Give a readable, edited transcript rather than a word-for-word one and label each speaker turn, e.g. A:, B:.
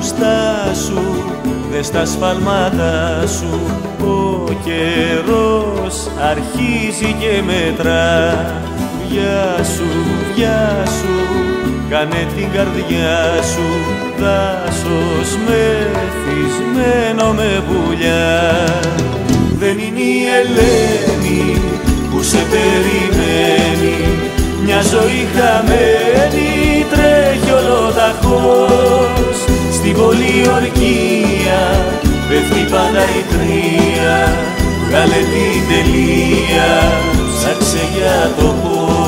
A: στάσου, δες τα σφάλματά σου. Ο καιρός αρχίζει και μετρά. Βιάσου, κάνε την καρδιά σου δάσος μεθυσμένο με πουλιά. Δεν είναι η Ελένη που σε περιμένει, μια ζωή χαμένη τρέχει ολοταχώς. Στην πολιορκία πέφτει πάντα η τρία, βγάλε την τελεία, ψάξε για το πώς.